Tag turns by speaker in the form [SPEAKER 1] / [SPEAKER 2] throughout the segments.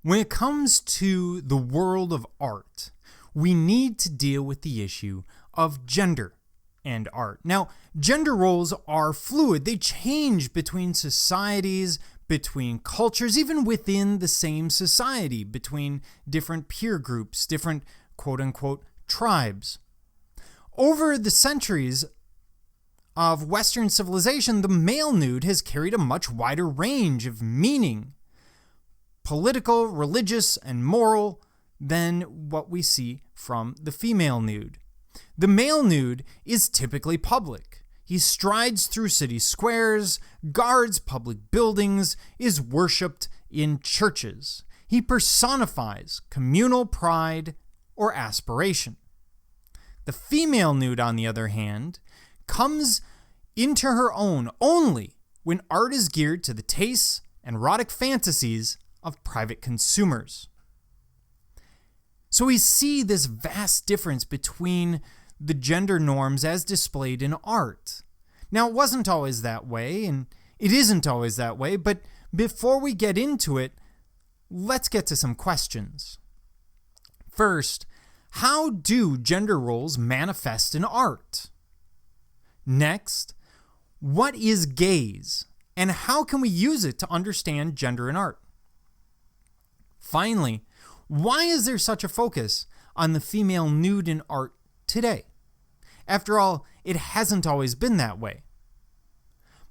[SPEAKER 1] When it comes to the world of art, we need to deal with the issue of gender and art. Now, gender roles are fluid. They change between societies, between cultures, even within the same society, between different peer groups, different quote-unquote tribes. Over the centuries of Western civilization, the male nude has carried a much wider range of meaning, political, religious, and moral, than what we see from the female nude. The male nude is typically public. He strides through city squares, guards public buildings, is worshipped in churches. He personifies communal pride or aspiration. The female nude, on the other hand, comes into her own only when art is geared to the tastes and erotic fantasies of private consumers. So we see this vast difference between the gender norms as displayed in art. Now, it wasn't always that way, and it isn't always that way, but before we get into it, let's get to some questions. First, how do gender roles manifest in art? Next, what is gaze, and how can we use it to understand gender in art? Finally, why is there such a focus on the female nude in art today? After all, it hasn't always been that way.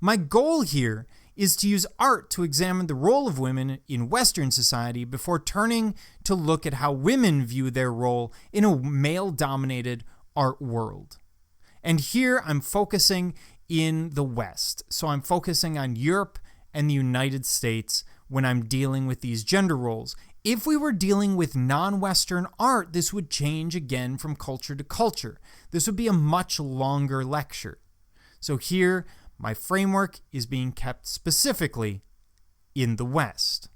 [SPEAKER 1] My goal here is to use art to examine the role of women in Western society before turning to look at how women view their role in a male-dominated art world. And here I'm focusing in the West. So I'm focusing on Europe and the United States when I'm dealing with these gender roles. If we were dealing with non-Western art, this would change again from culture to culture. This would be a much longer lecture. So here, my framework is being kept specifically in the West.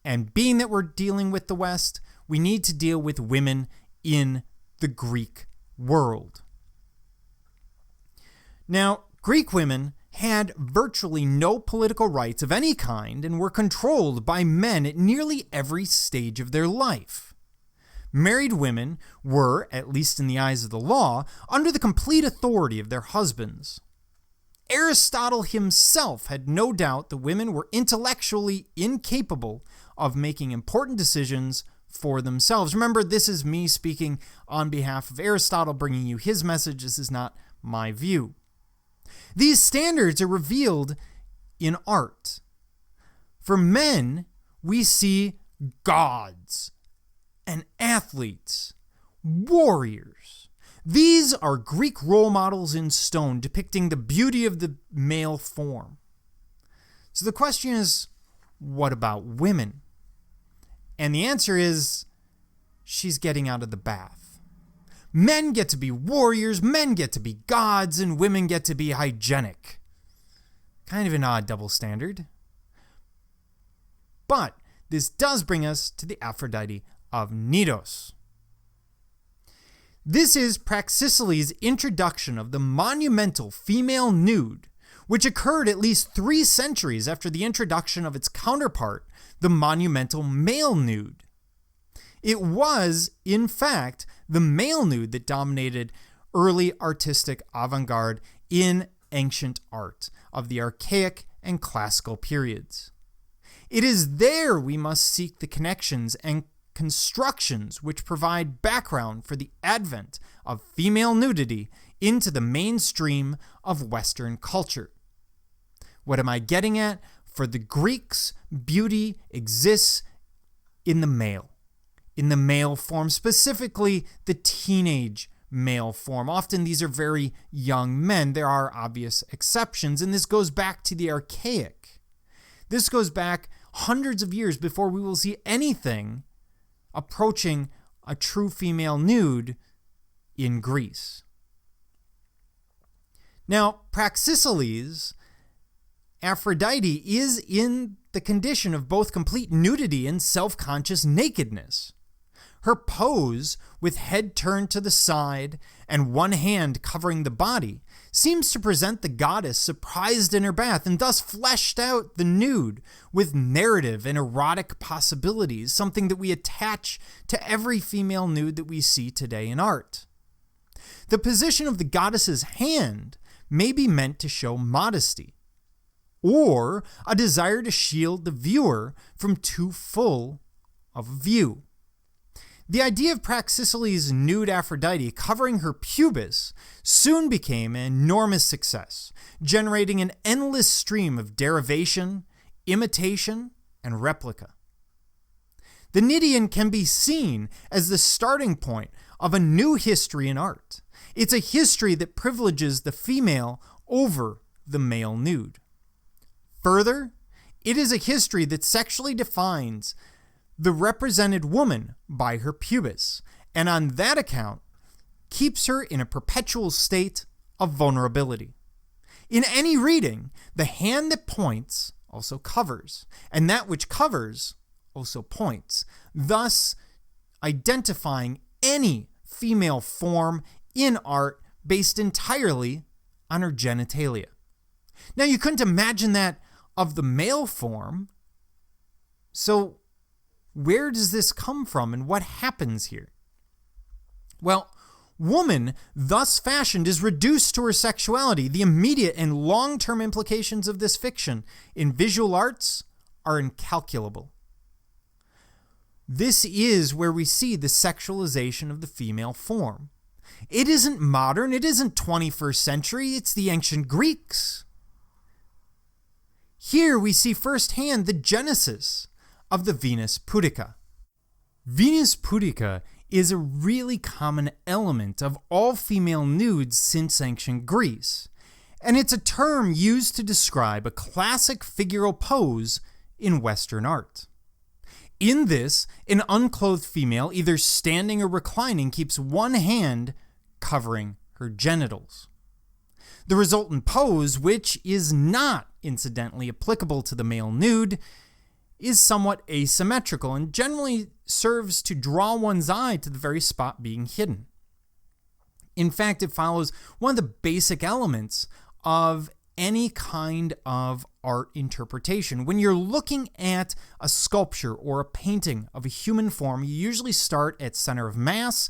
[SPEAKER 1] And being that we're dealing with the West, we need to deal with women in the Greek world. Now, Greek women had virtually no political rights of any kind and were controlled by men at nearly every stage of their life. Married women were, at least in the eyes of the law, under the complete authority of their husbands. Aristotle himself had no doubt that women were intellectually incapable of making important decisions for themselves. Remember, this is me speaking on behalf of Aristotle, bringing you his message. This is not my view. These standards are revealed in art. For men, we see gods and athletes, warriors. These are Greek role models in stone depicting the beauty of the male form. So the question is, what about women? And the answer is, she's getting out of the bath. Men get to be warriors, men get to be gods, and women get to be hygienic. Kind of an odd double standard. But this does bring us to the Aphrodite of Knidos. This is Praxiteles' introduction of the monumental female nude, which occurred at least 3 centuries after the introduction of its counterpart, the monumental male nude. It was, in fact, the male nude that dominated early artistic avant-garde in ancient art of the archaic and classical periods. It is there we must seek the connections and constructions which provide background for the advent of female nudity into the mainstream of Western culture. What am I getting at? For the Greeks, beauty exists in the male form, specifically the teenage male form. Often these are very young men. There are obvious exceptions, and this goes back to the archaic. This goes back hundreds of years before we will see anything approaching a true female nude in Greece. Now, Praxiteles' Aphrodite is in the condition of both complete nudity and self-conscious nakedness. Her pose, with head turned to the side and one hand covering the body, seems to present the goddess surprised in her bath and thus fleshed out the nude with narrative and erotic possibilities, something that we attach to every female nude that we see today in art. The position of the goddess's hand may be meant to show modesty, or a desire to shield the viewer from too full of a view. The idea of Praxiteles' nude Aphrodite covering her pubis soon became an enormous success, generating an endless stream of derivation, imitation, and replica. The Nydian can be seen as the starting point of a new history in art. It's a history that privileges the female over the male nude. Further, it is a history that sexually defines the represented woman by her pubis, and on that account, keeps her in a perpetual state of vulnerability. In any reading, the hand that points also covers, and that which covers also points, thus identifying any female form in art based entirely on her genitalia. Now, you couldn't imagine that of the male form, so where does this come from and what happens here? Well, woman, thus fashioned, is reduced to her sexuality. The immediate and long-term implications of this fiction in visual arts are incalculable. This is where we see the sexualization of the female form. It isn't modern, it isn't 21st century, it's the ancient Greeks. Here we see firsthand the genesis of the Venus Pudica. Venus Pudica is a really common element of all female nudes since ancient Greece, and it's a term used to describe a classic figural pose in Western art. In this, an unclothed female, either standing or reclining, keeps one hand covering her genitals. The resultant pose, which is not incidentally applicable to the male nude, is somewhat asymmetrical and generally serves to draw one's eye to the very spot being hidden. In fact, it follows one of the basic elements of any kind of art interpretation. When you're looking at a sculpture or a painting of a human form, you usually start at center of mass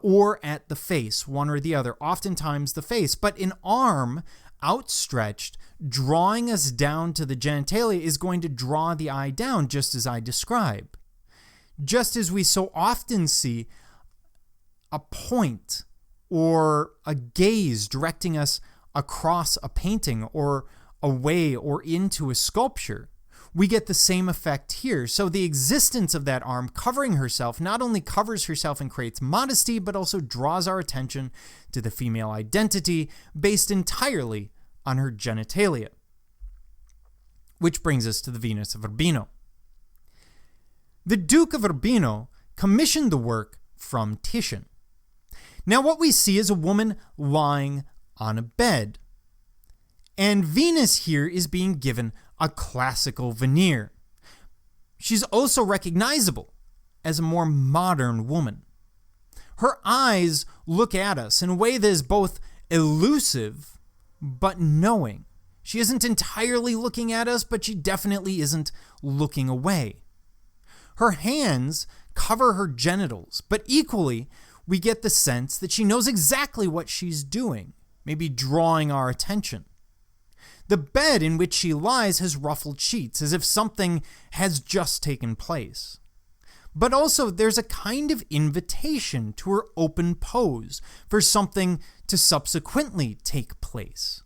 [SPEAKER 1] or at the face, one or the other, oftentimes the face. But an arm outstretched, drawing us down to the genitalia, is going to draw the eye down, just as I describe. Just as we so often see a point or a gaze directing us across a painting or away or into a sculpture, we get the same effect here. So the existence of that arm covering herself not only covers herself and creates modesty, but also draws our attention to the female identity based entirely on her genitalia. Which brings us to the Venus of Urbino. The Duke of Urbino commissioned the work from Titian. Now what we see is a woman lying on a bed. And Venus here is being given a classical veneer. She's also recognizable as a more modern woman. Her eyes look at us in a way that is both elusive but knowing. She isn't entirely looking at us, but she definitely isn't looking away. Her hands cover her genitals, but equally, we get the sense that she knows exactly what she's doing, maybe drawing our attention. The bed in which she lies has ruffled sheets, as if something has just taken place. But also, there's a kind of invitation to her open pose for something to subsequently take place.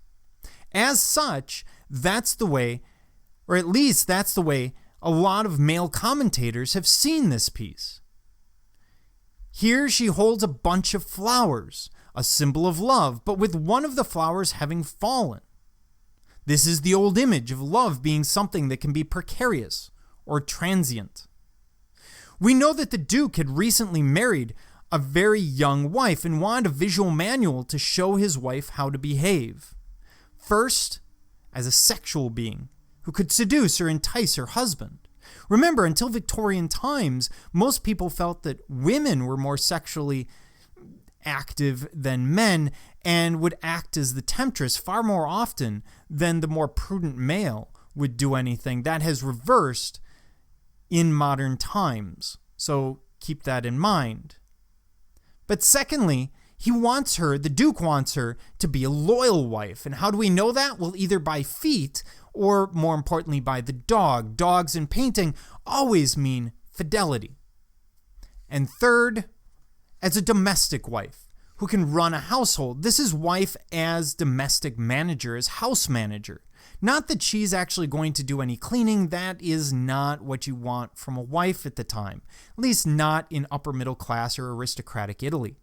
[SPEAKER 1] As such, that's the way, or at least that's the way a lot of male commentators have seen this piece. Here she holds a bunch of flowers, a symbol of love, but with one of the flowers having fallen. This is the old image of love being something that can be precarious or transient. We know that the Duke had recently married a very young wife and wanted a visual manual to show his wife how to behave. First, as a sexual being who could seduce or entice her husband, Remember, until Victorian times, most people felt that women were more sexually active than men and would act as the temptress far more often than the more prudent male would do anything. That has reversed in modern times, so keep that in mind. But secondly, the Duke wants her to be a loyal wife. And how do we know that? Well, either by feet or, more importantly, by the dog. Dogs in painting always mean fidelity. And third, as a domestic wife who can run a household. This is wife as domestic manager, as house manager. Not that she's actually going to do any cleaning. That is not what you want from a wife at the time, at least not in upper middle class or aristocratic Italy.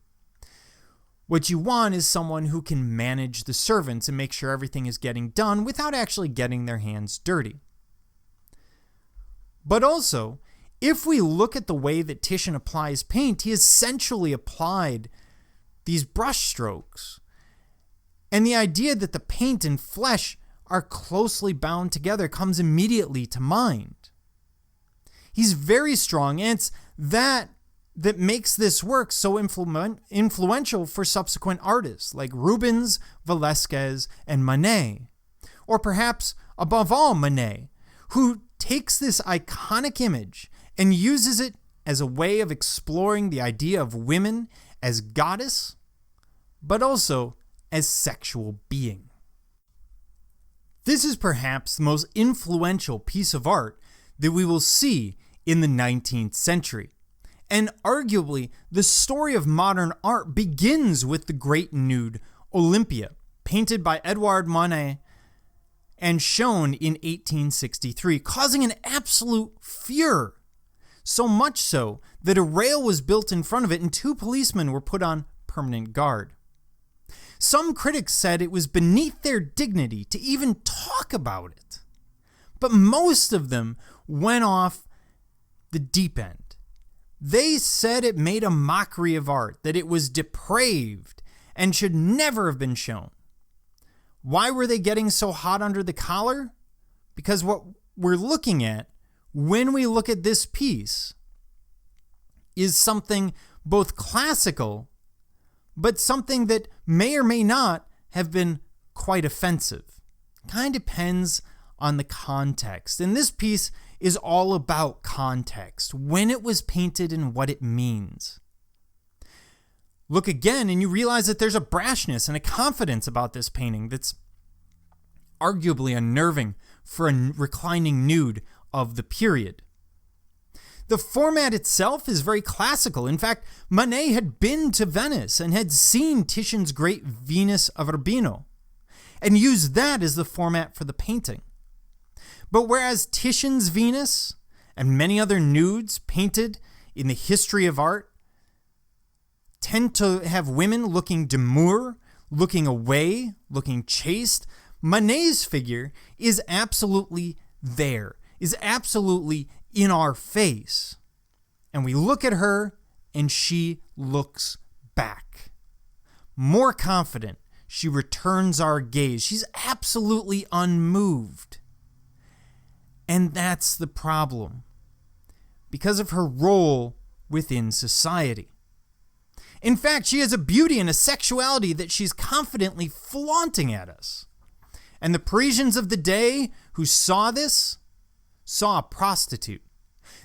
[SPEAKER 1] What you want is someone who can manage the servants and make sure everything is getting done without actually getting their hands dirty. But also, if we look at the way that Titian applies paint, he essentially applied these brush strokes. And the idea that the paint and flesh are closely bound together comes immediately to mind. He's very strong, and it's that makes this work so influential for subsequent artists like Rubens, Velasquez, and Manet. Or perhaps, above all, Manet, who takes this iconic image and uses it as a way of exploring the idea of women as goddess, but also as sexual being. This is perhaps the most influential piece of art that we will see in the 19th century. And arguably, the story of modern art begins with the great nude Olympia, painted by Edouard Manet and shown in 1863, causing an absolute furor. So much so that a rail was built in front of it and 2 policemen were put on permanent guard. Some critics said it was beneath their dignity to even talk about it. But most of them went off the deep end. They said it made a mockery of art, that it was depraved and should never have been shown. Why were they getting so hot under the collar? Because what we're looking at when we look at this piece is something both classical, but something that may or may not have been quite offensive. Kind of depends on the context. And this piece is all about context, when it was painted and what it means. Look again and you realize that there's a brashness and a confidence about this painting that's arguably unnerving for a reclining nude of the period. The format itself is very classical. In fact, Manet had been to Venice and had seen Titian's great Venus of Urbino and used that as the format for the painting. But whereas Titian's Venus and many other nudes painted in the history of art tend to have women looking demure, looking away, looking chaste, Manet's figure is absolutely there, is absolutely in our face. And we look at her and she looks back. More confident, she returns our gaze. She's absolutely unmoved. And that's the problem, because of her role within society. In fact, she has a beauty and a sexuality that she's confidently flaunting at us. And the Parisians of the day who saw this saw a prostitute.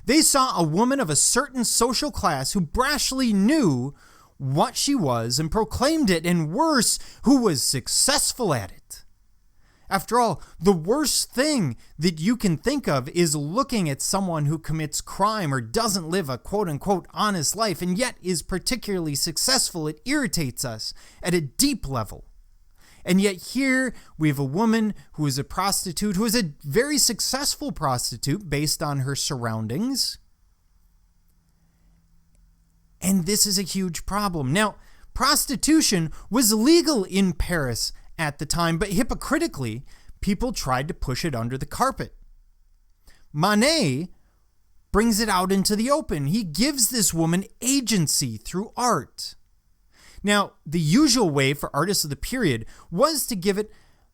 [SPEAKER 1] They saw a woman of a certain social class who brashly knew what she was and proclaimed it, and worse, who was successful at it. After all, the worst thing that you can think of is looking at someone who commits crime or doesn't live a quote-unquote honest life and yet is particularly successful. It irritates us at a deep level. And yet here we have a woman who is a prostitute, who is a very successful prostitute based on her surroundings. And this is a huge problem. Now, prostitution was legal in Paris at the time, but hypocritically, people tried to push it under the carpet. Manet brings it out into the open. He gives this woman agency through art. Now, the usual way for artists of the period was to give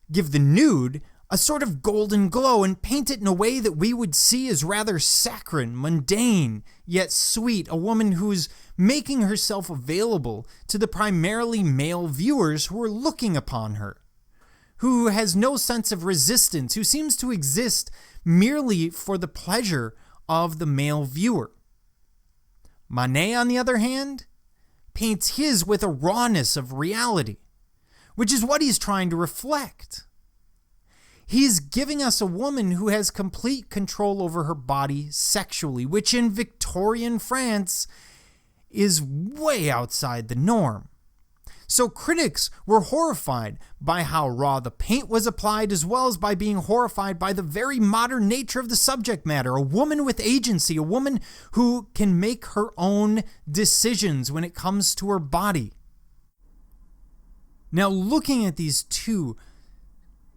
[SPEAKER 1] the nude a sort of golden glow, and paint it in a way that we would see as rather saccharine, mundane, yet sweet, a woman who's making herself available to the primarily male viewers who are looking upon her, who has no sense of resistance, who seems to exist merely for the pleasure of the male viewer. Manet, on the other hand, paints his with a rawness of reality, which is what he's trying to reflect. He's giving us a woman who has complete control over her body sexually, which in Victorian France is way outside the norm. So critics were horrified by how raw the paint was applied, as well as by being horrified by the very modern nature of the subject matter. A woman with agency, a woman who can make her own decisions when it comes to her body. Now, looking at these two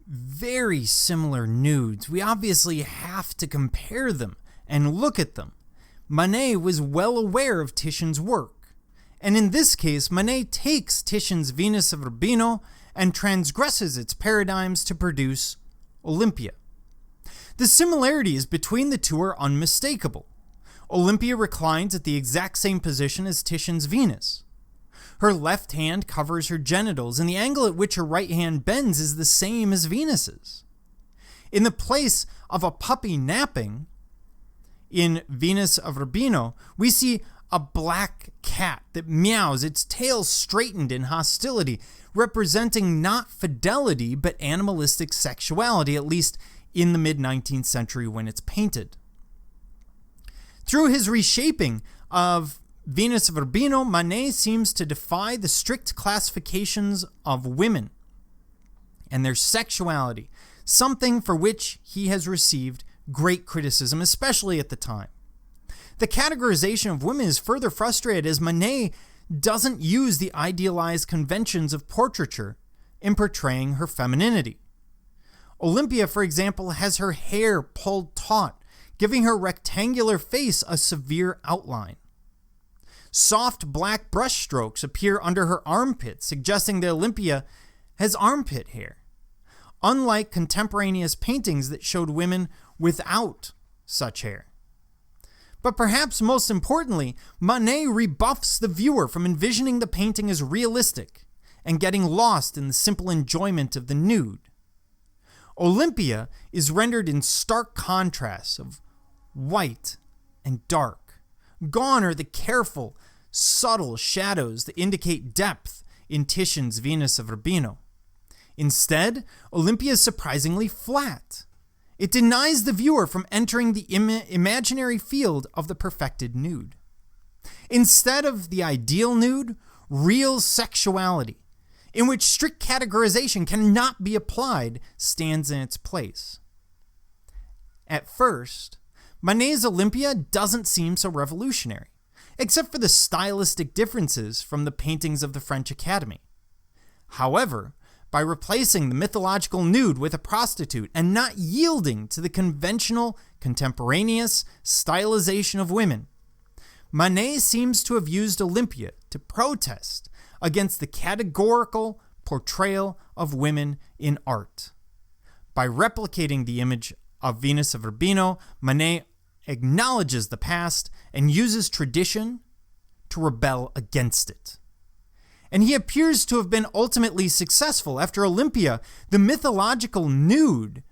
[SPEAKER 1] very similar nudes, we obviously have to compare them and look at them. Manet was well aware of Titian's work. And in this case, Manet takes Titian's Venus of Urbino and transgresses its paradigms to produce Olympia. The similarities between the two are unmistakable. Olympia reclines at the exact same position as Titian's Venus. Her left hand covers her genitals, and the angle at which her right hand bends is the same as Venus's. In the place of a puppy napping, in Venus of Urbino, we see a black cat that meows, its tail straightened in hostility, representing not fidelity but animalistic sexuality, at least in the mid-19th century when it's painted. Through his reshaping of Venus of Urbino, Manet seems to defy the strict classifications of women and their sexuality, something for which he has received great criticism, especially at the time. The categorization of women is further frustrated as Manet doesn't use the idealized conventions of portraiture in portraying her femininity. Olympia, for example, has her hair pulled taut, giving her rectangular face a severe outline. Soft black brushstrokes appear under her armpits, suggesting that Olympia has armpit hair, unlike contemporaneous paintings that showed women without such hair. But perhaps most importantly, Manet rebuffs the viewer from envisioning the painting as realistic and getting lost in the simple enjoyment of the nude. Olympia is rendered in stark contrasts of white and dark. Gone are the careful, subtle shadows that indicate depth in Titian's Venus of Urbino. Instead, Olympia is surprisingly flat. It denies the viewer from entering the imaginary field of the perfected nude. Instead of the ideal nude, real sexuality, in which strict categorization cannot be applied, stands in its place. At first, Manet's Olympia doesn't seem so revolutionary, except for the stylistic differences from the paintings of the French Academy. However, by replacing the mythological nude with a prostitute and not yielding to the conventional, contemporaneous stylization of women, Manet seems to have used Olympia to protest against the categorical portrayal of women in art. By replicating the image of Venus of Urbino, Manet acknowledges the past and uses tradition to rebel against it. And he appears to have been ultimately successful. After Olympia, the mythological nude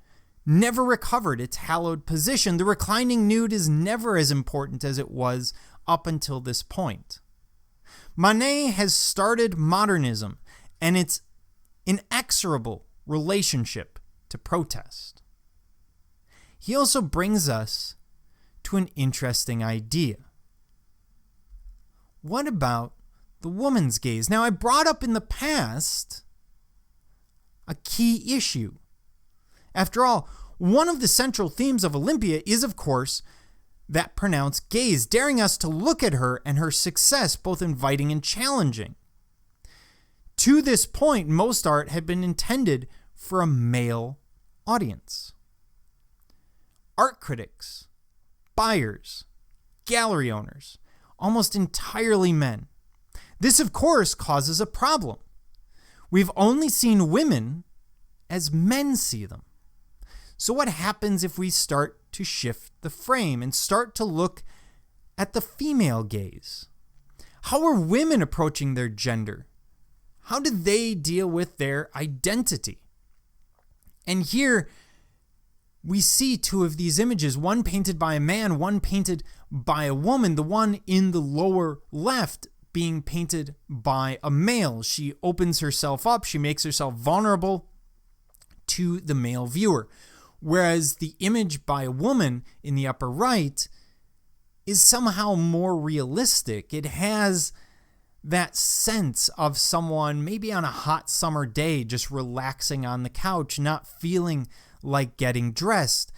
[SPEAKER 1] never recovered its hallowed position. The reclining nude is never as important as it was up until this point. Manet has started modernism and its inexorable relationship to protest. He also brings us to an interesting idea. What about the woman's gaze? Now, I brought up in the past a key issue. After all, one of the central themes of Olympia is, of course, that pronounced gaze, daring us to look at her and her success, both inviting and challenging. To this point, most art had been intended for a male audience. Art critics, buyers, gallery owners, almost entirely men. This, of course, causes a problem. We've only seen women as men see them. So what happens if we start to shift the frame and start to look at the female gaze? How are women approaching their gender? How do they deal with their identity? And here we see two of these images, one painted by a man, one painted by a woman, the one in the lower left being painted by a male. She opens herself up, she makes herself vulnerable to the male viewer. Whereas the image by a woman in the upper right is somehow more realistic. It has that sense of someone maybe on a hot summer day just relaxing on the couch, not feeling like getting dressed.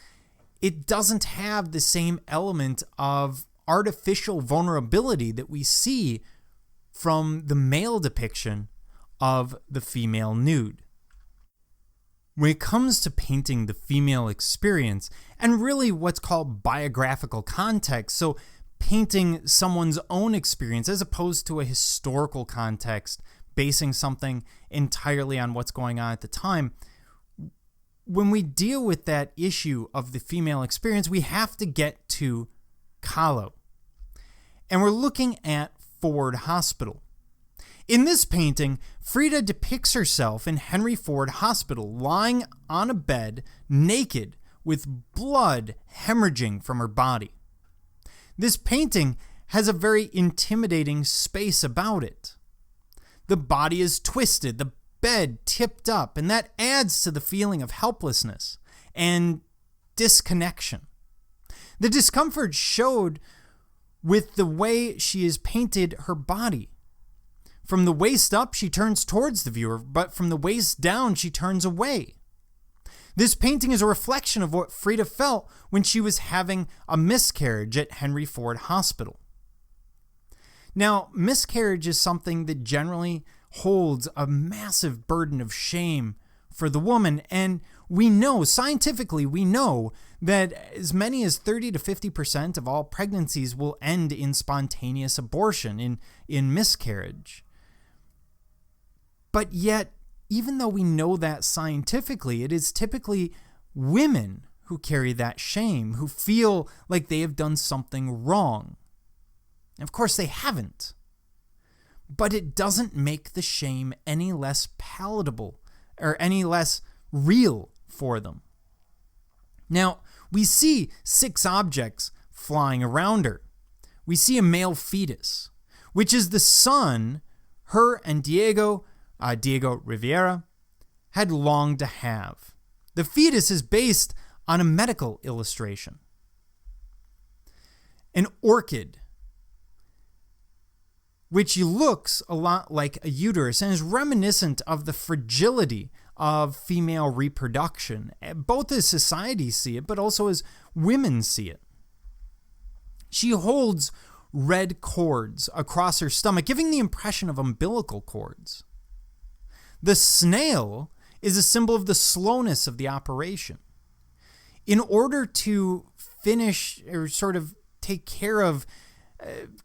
[SPEAKER 1] It doesn't have the same element of artificial vulnerability that we see from the male depiction of the female nude. When it comes to painting the female experience, and really what's called biographical context, so painting someone's own experience as opposed to a historical context, basing something entirely on what's going on at the time, when we deal with that issue of the female experience, we have to get to Kahlo. And we're looking at Ford Hospital. In this painting, Frida depicts herself in Henry Ford Hospital, lying on a bed, naked, with blood hemorrhaging from her body. This painting has a very intimidating space about it. The body is twisted, the bed tipped up, and that adds to the feeling of helplessness and disconnection. The discomfort showed with the way she has painted her body. From the waist up, she turns towards the viewer, but from the waist down, she turns away. This painting is a reflection of what Frida felt when she was having a miscarriage at Henry Ford Hospital. Now, miscarriage is something that generally holds a massive burden of shame for the woman, and we know, scientifically, we know that as many as 30 to 50% of all pregnancies will end in spontaneous abortion, in miscarriage. But yet, even though we know that scientifically, it is typically women who carry that shame, who feel like they have done something wrong. Of course, they haven't. But it doesn't make the shame any less palatable or any less real for them. Now, we see 6 objects flying around her. We see a male fetus, which is the son her and Diego Rivera, had longed to have. The fetus is based on a medical illustration. An orchid, which looks a lot like a uterus and is reminiscent of the fragility of female reproduction, both as society see it, but also as women see it. She holds red cords across her stomach, giving the impression of umbilical cords. The snail is a symbol of the slowness of the operation. In order to finish or sort of take care of,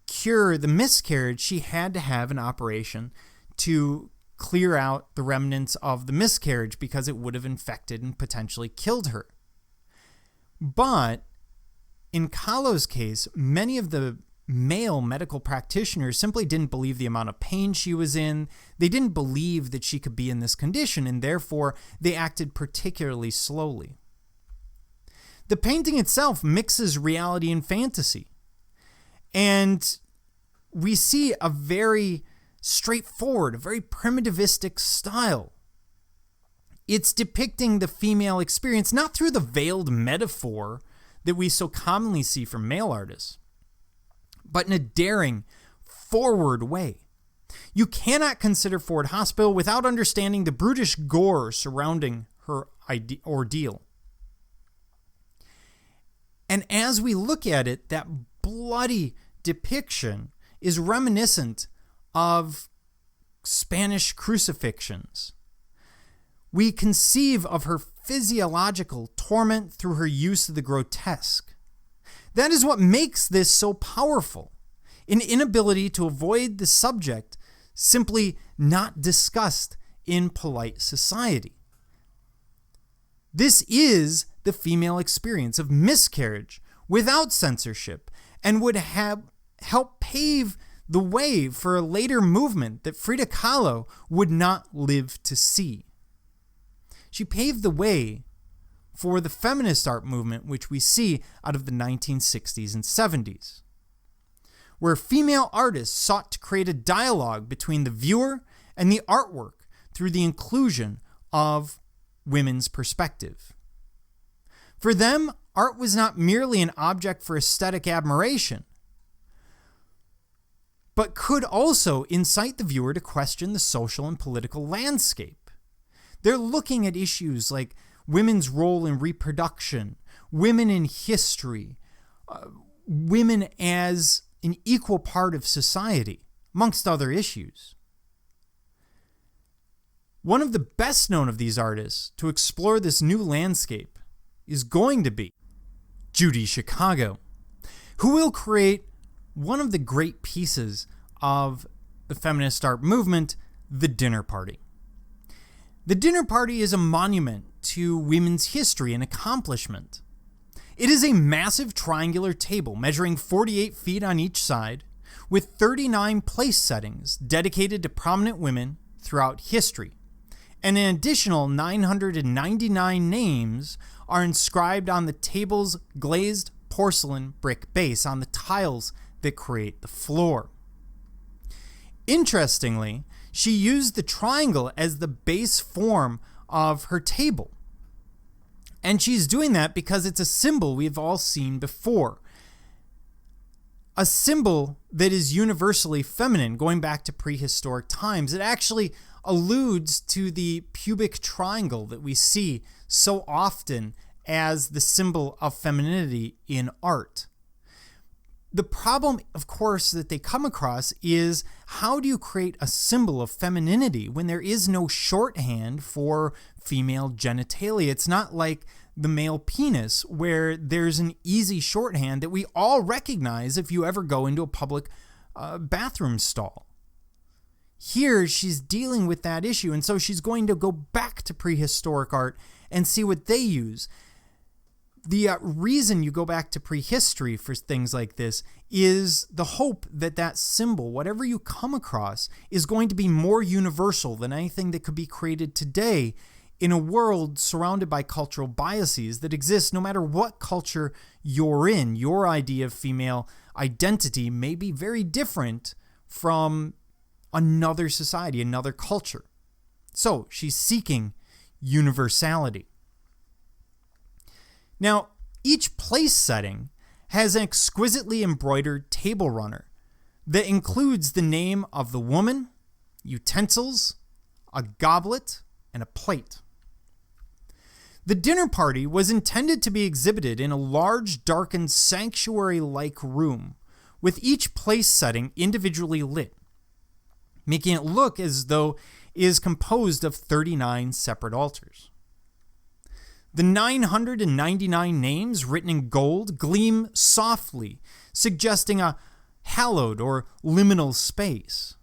[SPEAKER 1] cure the miscarriage, she had to have an operation to clear out the remnants of the miscarriage because it would have infected and potentially killed her. But in Kahlo's case, many of the male medical practitioners simply didn't believe the amount of pain she was in. They didn't believe that she could be in this condition, and therefore they acted particularly slowly. The painting itself mixes reality and fantasy. And we see a very straightforward, a very primitivistic style. It's depicting the female experience not through the veiled metaphor that we so commonly see from male artists, but in a daring, forward way. You cannot consider Ford Hospital without understanding the brutish gore surrounding her ordeal. And as we look at it, that bloody depiction is reminiscent of Spanish crucifixions. We conceive of her physiological torment through her use of the grotesque. That is what makes this so powerful, an inability to avoid the subject simply not discussed in polite society. This is the the female experience of miscarriage without censorship and would have helped pave the way for a later movement that Frida Kahlo would not live to see. She paved the way for the feminist art movement, which we see out of the 1960s and 70s, where female artists sought to create a dialogue between the viewer and the artwork through the inclusion of women's perspective. For them, art was not merely an object for aesthetic admiration, but could also incite the viewer to question the social and political landscape. They're looking at issues like women's role in reproduction, women in history, women as an equal part of society, amongst other issues. One of the best known of these artists to explore this new landscape is going to be Judith Chicago, who will create one of the great pieces of the feminist art movement, the dinner party. The dinner party is a monument to women's history and accomplishment. It is a massive triangular table measuring 48 feet on each side, with 39 place settings dedicated to prominent women throughout history, and an additional 999 names are inscribed on the table's glazed porcelain brick base on the tiles that create the floor. Interestingly, she used the triangle as the base form of her table. And she's doing that because it's a symbol we've all seen before. A symbol that is universally feminine, going back to prehistoric times. It actually alludes to the pubic triangle that we see so often as the symbol of femininity in art. The problem, of course, that they come across is how do you create a symbol of femininity when there is no shorthand for female genitalia? It's not like the male penis where there's an easy shorthand that we all recognize if you ever go into a public bathroom stall. Here, she's dealing with that issue, and so she's going to go back to prehistoric art and see what they use. The reason you go back to prehistory for things like this is the hope that that symbol, whatever you come across, is going to be more universal than anything that could be created today in a world surrounded by cultural biases that exist no matter what culture you're in. Your idea of female identity may be very different from another society, another culture. So she's seeking universality. Now, each place setting has an exquisitely embroidered table runner that includes the name of the woman, utensils, a goblet, and a plate. The dinner party was intended to be exhibited in a large, darkened, sanctuary-like room, with each place setting individually lit, making it look as though it is composed of 39 separate altars. The 999 names written in gold gleam softly, suggesting a hallowed or liminal space.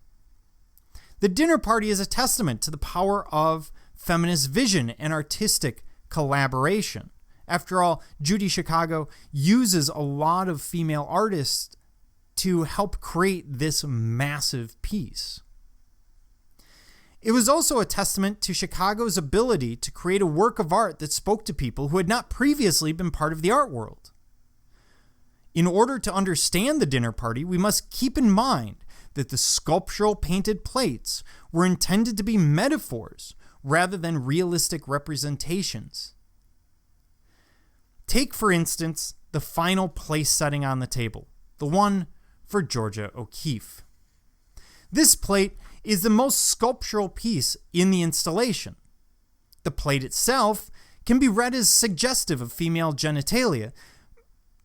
[SPEAKER 1] The dinner party is a testament to the power of feminist vision and artistic collaboration. After all, Judith Chicago uses a lot of female artists to help create this massive piece. It was also a testament to Chicago's ability to create a work of art that spoke to people who had not previously been part of the art world. In order to understand the dinner party, we must keep in mind that the sculptural painted plates were intended to be metaphors rather than realistic representations. Take, for instance, the final place setting on the table, the one for Georgia O'Keeffe. This plate is the most sculptural piece in the installation. The plate itself can be read as suggestive of female genitalia,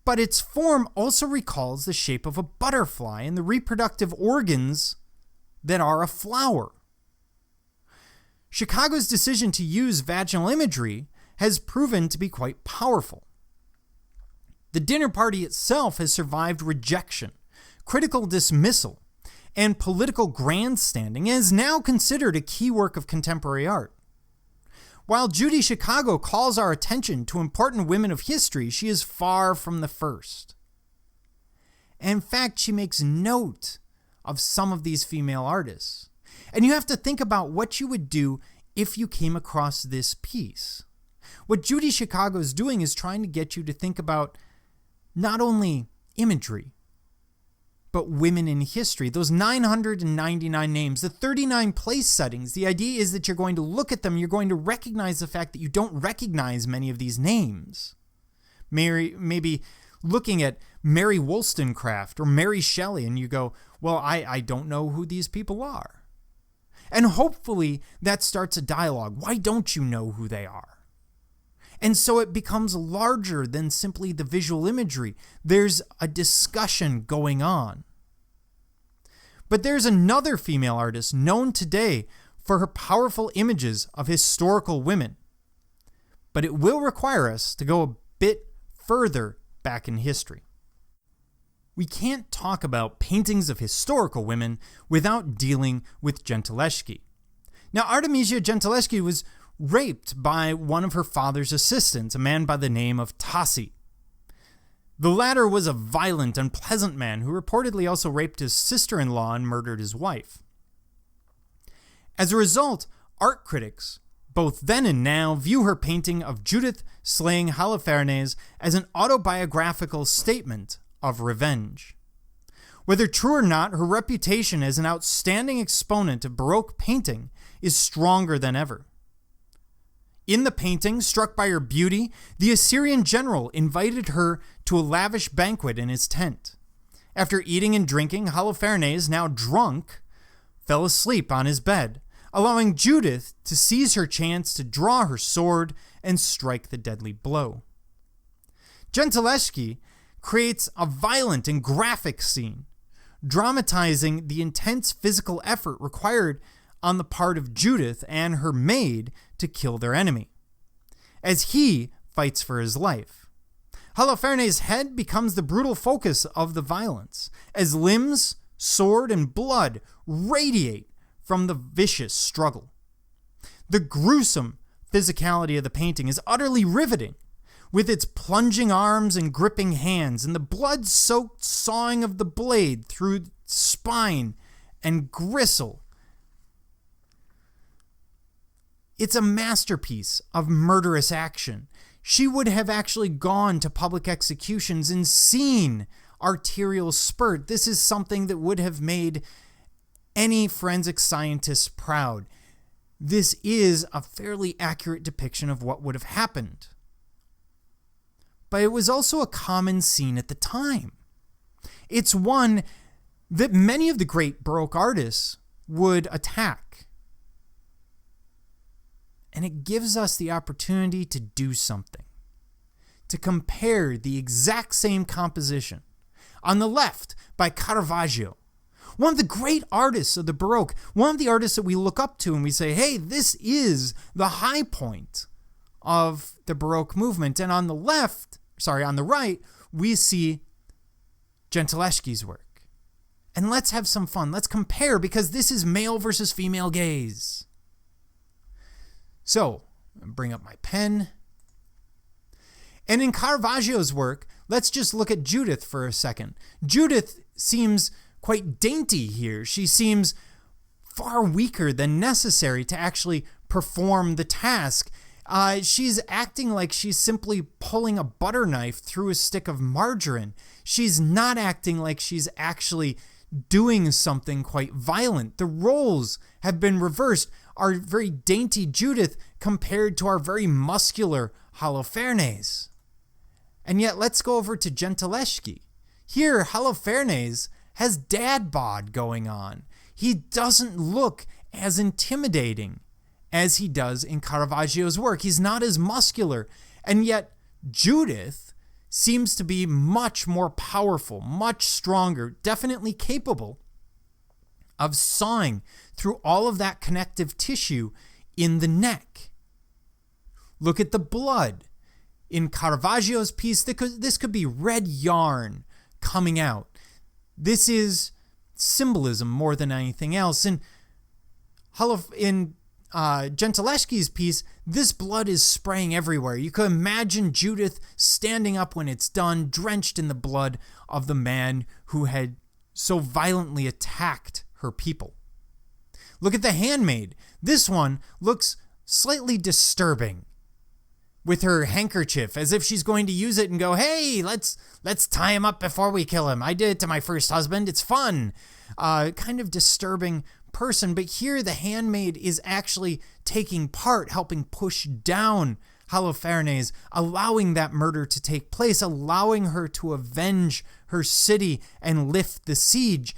[SPEAKER 1] but its form also recalls the shape of a butterfly and the reproductive organs that are a flower. Chicago's decision to use vaginal imagery has proven to be quite powerful. The dinner party itself has survived rejection, critical dismissal, and political grandstanding, and is now considered a key work of contemporary art. While Judy Chicago calls our attention to important women of history, she is far from the first. In fact, she makes note of some of these female artists. And you have to think about what you would do if you came across this piece. What Judy Chicago is doing is trying to get you to think about not only imagery, but women in history. Those 999 names, the 39 place settings. The idea is that you're going to look at them, you're going to recognize the fact that you don't recognize many of these names. Maybe looking at Mary Wollstonecraft or Mary Shelley, and you go, well, I don't know who these people are. And hopefully that starts a dialogue. Why don't you know who they are? And so it becomes larger than simply the visual imagery. There's a discussion going on. But there's another female artist known today for her powerful images of historical women. But it will require us to go a bit further back in history. We can't talk about paintings of historical women without dealing with Gentileschi. Now, Artemisia Gentileschi was raped by one of her father's assistants, a man by the name of Tassi. The latter was a violent, unpleasant man who reportedly also raped his sister-in-law and murdered his wife. As a result, art critics, both then and now, view her painting of Judith slaying Holofernes as an autobiographical statement of revenge. Whether true or not, her reputation as an outstanding exponent of Baroque painting is stronger than ever. In the painting, struck by her beauty, the Assyrian general invited her to a lavish banquet in his tent. After eating and drinking, Holofernes, now drunk, fell asleep on his bed, allowing Judith to seize her chance to draw her sword and strike the deadly blow. Gentileschi creates a violent and graphic scene, dramatizing the intense physical effort required on the part of Judith and her maid to kill their enemy, as he fights for his life. Holofernes' head becomes the brutal focus of the violence, as limbs, sword, and blood radiate from the vicious struggle. The gruesome physicality of the painting is utterly riveting, with its plunging arms and gripping hands, and the blood-soaked sawing of the blade through spine and gristle. It's a masterpiece of murderous action. She would have actually gone to public executions and seen arterial spurt. This is something that would have made any forensic scientist proud. This is a fairly accurate depiction of what would have happened. But it was also a common scene at the time. It's one that many of the great Baroque artists would attack. And it gives us the opportunity to do something, to compare the exact same composition. On the left, by Caravaggio, one of the great artists of the Baroque, one of the artists that we look up to and we say, hey, this is the high point of the Baroque movement. And on the right, we see Gentileschi's work. And let's have some fun. Let's compare, because this is male versus female gaze. So, bring up my pen. And in Caravaggio's work, let's just look at Judith for a second. Judith seems quite dainty here. She seems far weaker than necessary to actually perform the task. She's acting like she's simply pulling a butter knife through a stick of margarine. She's not acting like she's actually doing something quite violent. The roles have been reversed. Our very dainty Judith compared to our very muscular Holofernes. And yet let's go over to Gentileschi. Here, Holofernes has dad bod going on. He doesn't look as intimidating as he does in Caravaggio's work. He's not as muscular. And yet Judith seems to be much more powerful, much stronger, definitely capable of sawing through all of that connective tissue in the neck. Look at the blood. In Caravaggio's piece, this could be red yarn coming out. This is symbolism more than anything else. In Gentileschi's piece, this blood is spraying everywhere. You could imagine Judith standing up when it's done, drenched in the blood of the man who had so violently attacked her people. Look at the handmaid. This one looks slightly disturbing, with her handkerchief, as if she's going to use it and go, hey, let's tie him up before we kill him. I did it to my first husband. It's fun. Kind of disturbing person. But here the handmaid is actually taking part, helping push down Holofernes, allowing that murder to take place, allowing her to avenge her city and lift the siege.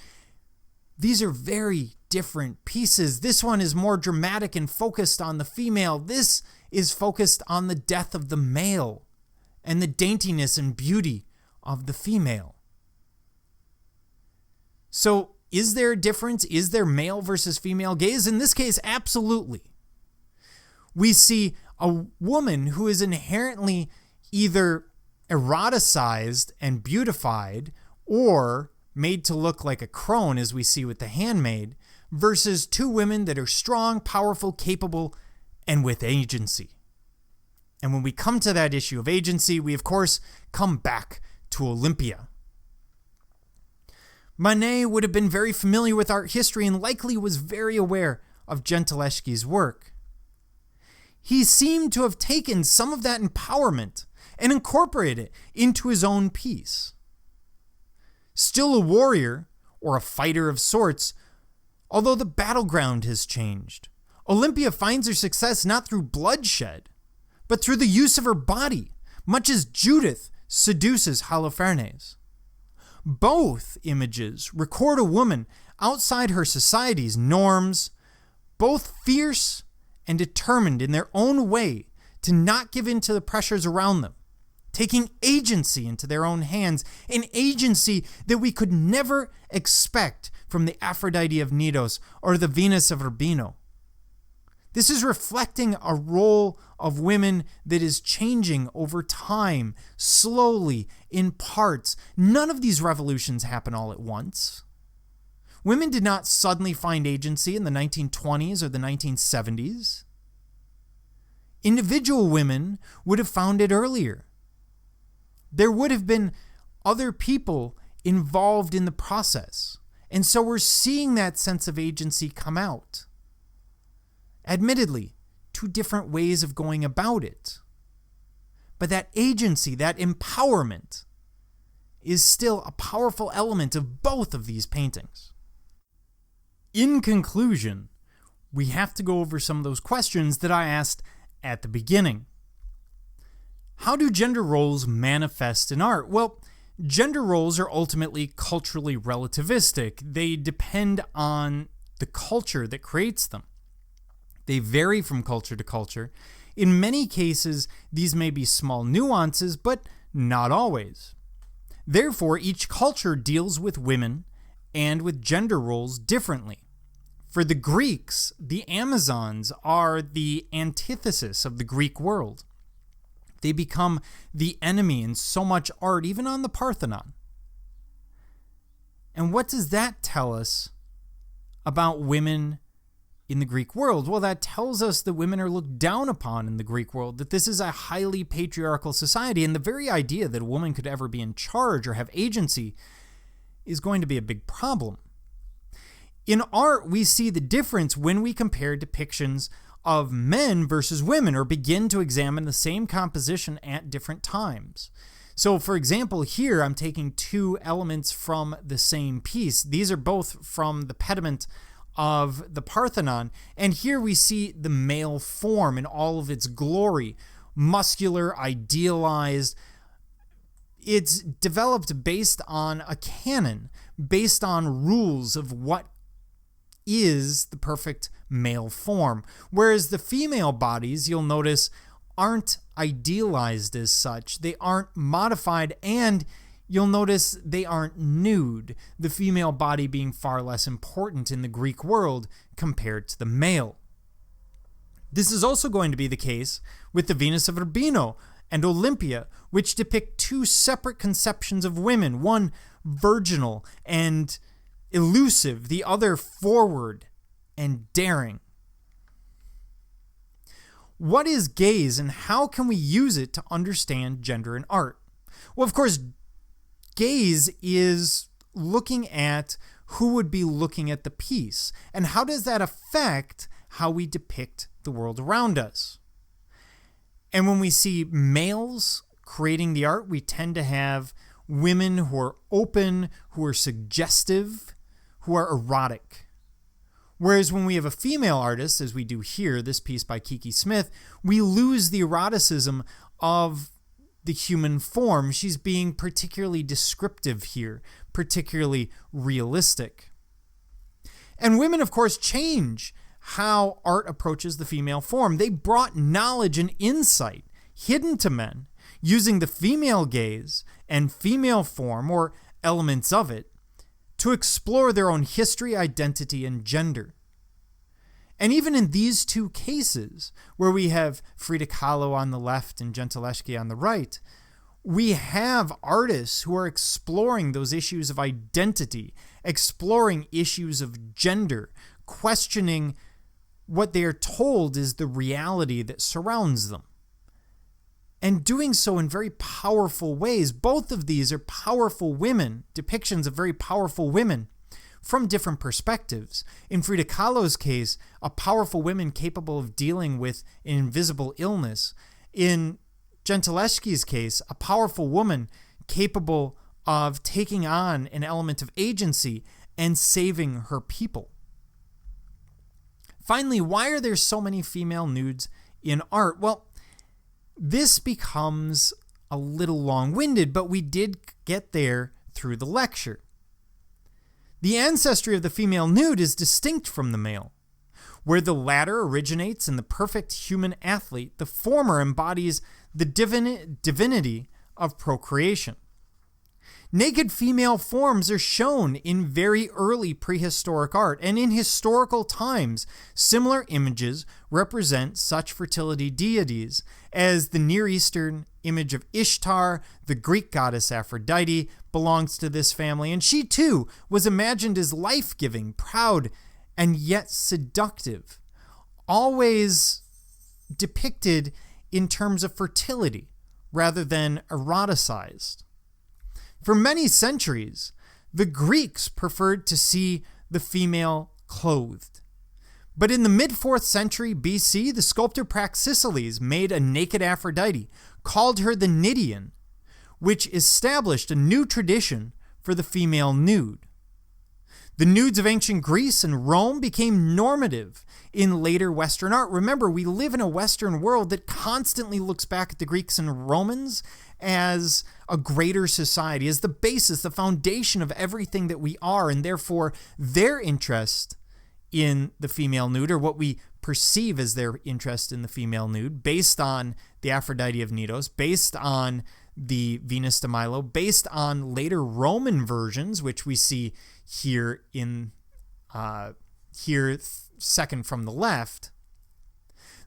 [SPEAKER 1] These are very different pieces. This one is more dramatic and focused on the female. This is focused on the death of the male and the daintiness and beauty of the female. So is there a difference? Is there male versus female gaze? In this case, absolutely. We see a woman who is inherently either eroticized and beautified or made to look like a crone, as we see with the handmaid, versus two women that are strong, powerful, capable, and with agency. And when we come to that issue of agency, we of course come back to Olympia. Manet would have been very familiar with art history and likely was very aware of Gentileschi's work. He seemed to have taken some of that empowerment and incorporated it into his own piece. Still a warrior, or a fighter of sorts, although the battleground has changed. Olympia finds her success not through bloodshed, but through the use of her body, much as Judith seduces Holofernes. Both images record a woman outside her society's norms, both fierce and determined in their own way to not give in to the pressures around them, taking agency into their own hands, an agency that we could never expect from the Aphrodite of Knidos or the Venus of Urbino. This is reflecting a role of women that is changing over time, slowly, in parts. None of these revolutions happen all at once. Women did not suddenly find agency in the 1920s or the 1970s. Individual women would have found it earlier. There would have been other people involved in the process. And so we're seeing that sense of agency come out. Admittedly, two different ways of going about it. But that agency, that empowerment, is still a powerful element of both of these paintings. In conclusion, we have to go over some of those questions that I asked at the beginning. How do gender roles manifest in art? Well, gender roles are ultimately culturally relativistic. They depend on the culture that creates them. They vary from culture to culture. In many cases, these may be small nuances, but not always. Therefore, each culture deals with women and with gender roles differently. For the Greeks, the Amazons are the antithesis of the Greek world. They become the enemy in so much art, even on the Parthenon. And what does that tell us about women in the Greek world? Well, that tells us that women are looked down upon in the Greek world, that this is a highly patriarchal society, and the very idea that a woman could ever be in charge or have agency is going to be a big problem. In art, we see the difference when we compare depictions of men versus women or begin to examine the same composition at different times. So, for example, here I'm taking two elements from the same piece. These are both from the pediment of the Parthenon, and here we see the male form in all of its glory, muscular, idealized. It's developed based on a canon, based on rules of what is the perfect male form, whereas the female bodies, you'll notice, aren't idealized as such. They aren't modified, and you'll notice they aren't nude, the female body being far less important in the Greek world compared to the male. This is also going to be the case with the Venus of Urbino and Olympia, which depict two separate conceptions of women, one virginal and elusive, the other forward and daring. What is gaze and how can we use it to understand gender in art? Well, of course, gaze is looking at who would be looking at the piece, and how does that affect how we depict the world around us? And when we see males creating the art, we tend to have women who are open, who are suggestive, who are erotic. Whereas when we have a female artist, as we do here, this piece by Kiki Smith, we lose the eroticism of the human form. She's being particularly descriptive here, particularly realistic. And women, of course, change how art approaches the female form. They brought knowledge and insight hidden to men using the female gaze and female form, or elements of it, to explore their own history, identity, and gender. And even in these two cases, where we have Frida Kahlo on the left and Gentileschi on the right, we have artists who are exploring those issues of identity, exploring issues of gender, questioning what they are told is the reality that surrounds them, and doing so in very powerful ways. Both of these are powerful women, depictions of very powerful women from different perspectives. In Frida Kahlo's case, a powerful woman capable of dealing with an invisible illness. In Gentileschi's case, a powerful woman capable of taking on an element of agency and saving her people. Finally, why are there so many female nudes in art? Well, this becomes a little long-winded, but we did get there through the lecture. The ancestry of the female nude is distinct from the male. Where the latter originates in the perfect human athlete, the former embodies the divinity of procreation. Naked female forms are shown in very early prehistoric art, and in historical times, similar images represent such fertility deities as the Near Eastern image of Ishtar. The Greek goddess Aphrodite belongs to this family, and she too was imagined as life-giving, proud, and yet seductive, always depicted in terms of fertility rather than eroticized. For many centuries, the Greeks preferred to see the female clothed. But in the mid-4th century BC, the sculptor Praxiteles made a naked Aphrodite, called her the Nydian, which established a new tradition for the female nude. The nudes of ancient Greece and Rome became normative in later Western art. Remember, we live in a Western world that constantly looks back at the Greeks and Romans as a greater society, as the basis, the foundation of everything that we are, and therefore their interest in the female nude, or what we perceive as their interest in the female nude, based on the Aphrodite of Knidos, based on the Venus de Milo, based on later Roman versions, which we see here in second from the left.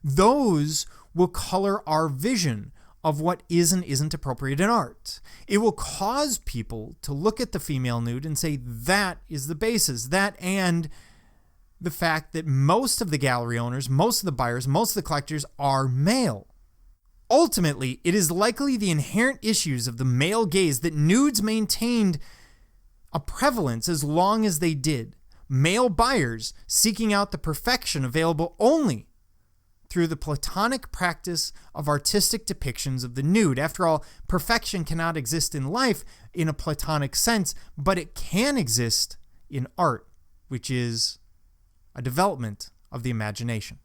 [SPEAKER 1] Those will color our vision of what is and isn't appropriate in art. It will cause people to look at the female nude and say that is the basis, that and the fact that most of the gallery owners, most of the buyers, most of the collectors are male. Ultimately, it is likely the inherent issues of the male gaze that nudes maintained a prevalence as long as they did. Male buyers seeking out the perfection available only through the Platonic practice of artistic depictions of the nude. After all, perfection cannot exist in life in a Platonic sense, but it can exist in art, which is a development of the imagination.